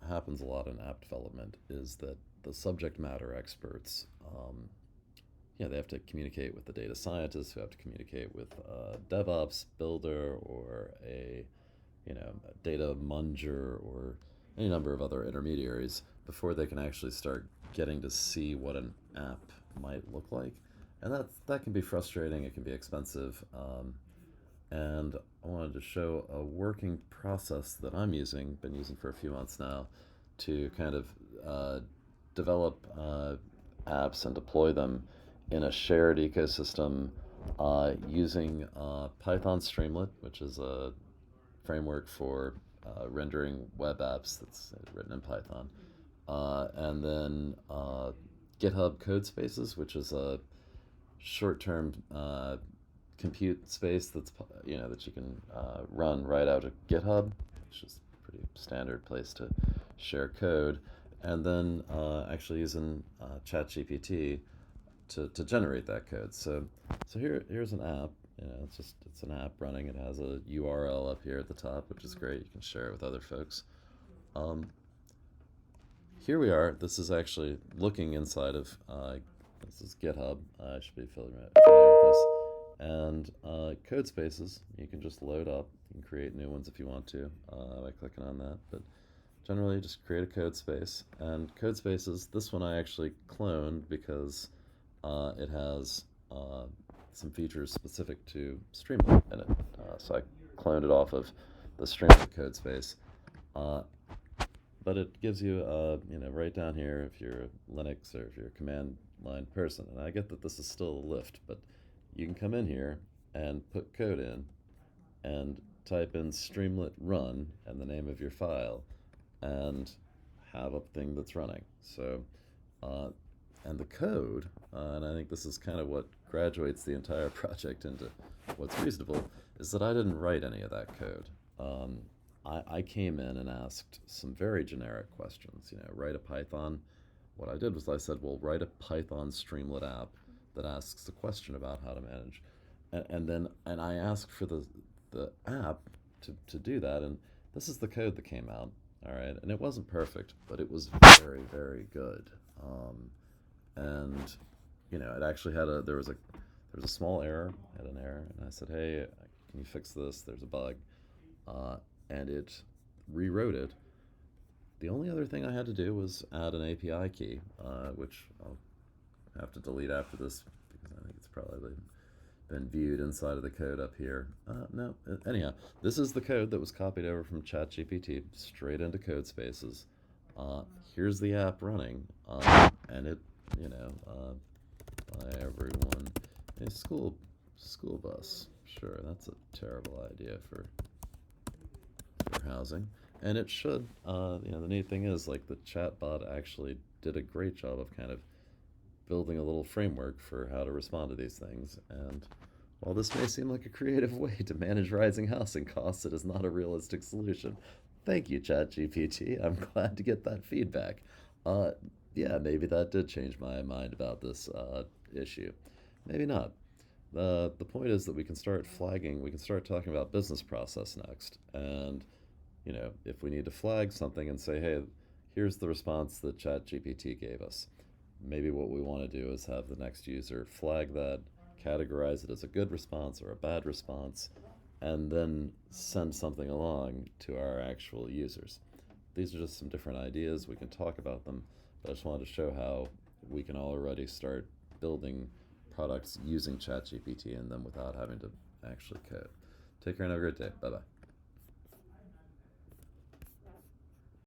happens a lot in app development is that the subject matter experts, they have to communicate with the data scientists who have to communicate with a DevOps builder or a data munger or any number of other intermediaries before they can actually start getting to see what an app might look like. And that can be frustrating, it can be expensive. And I wanted to show a working process that been using for a few months now, to kind of develop apps and deploy them in a shared ecosystem using Python Streamlit, which is a framework for rendering web apps that's written in Python, and then GitHub codespaces, which is a short-term compute space that you can run right out of GitHub, which is a pretty standard place to share code, and then actually using ChatGPT to generate that code. So here's an app. It's an app running. It has a URL up here at the top, which is great. You can share it with other folks. Here we are. This is actually looking inside of this is GitHub. I should be familiar with this. And codespaces, you can just load up. You can create new ones if you want to by clicking on that. But generally, just create a codespace. And codespaces, this one I actually cloned because it has some features specific to Streamlit in it. So I cloned it off of the Streamlit codespace. But it gives you, right down here if you're a Linux or if you're a command line person. And I get that this is still a lift, but you can come in here and put code in and type in streamlit run and the name of your file and have a thing that's running. So, and the code, and I think this is kind of what graduates the entire project into what's reasonable, is that I didn't write any of that code. I came in and asked some very generic questions. Write a Python. What I did was I said, well, write a Python Streamlit app that asks a question about how to manage, and I asked for the app to do that, and this is the code that came out. All right, and it wasn't perfect, but it was very, very good. And it actually had there was a small error, had an error, and I said, hey, can you fix this? There's a bug. And it rewrote it. The only other thing I had to do was add an API key, which I'll have to delete after this because I think it's probably been viewed inside of the code up here. No, anyhow, this is the code that was copied over from ChatGPT straight into CodeSpaces. Here's the app running, and it, by everyone, a school bus. Sure, that's a terrible idea for housing, and it should. The neat thing is, like, the chatbot actually did a great job of kind of building a little framework for how to respond to these things. And while this may seem like a creative way to manage rising housing costs, it is not a realistic solution. Thank you, ChatGPT. I'm glad to get that feedback. Yeah, maybe that did change my mind about this issue. Maybe not. The point is that we can start talking about business process next. And if we need to flag something and say, hey, here's the response that ChatGPT gave us, maybe what we want to do is have the next user flag that, categorize it as a good response or a bad response, and then send something along to our actual users. These are just some different ideas. We can talk about them, but I just wanted to show how we can already start building products using ChatGPT in them without having to actually code. Take care and have a great day. Bye-bye.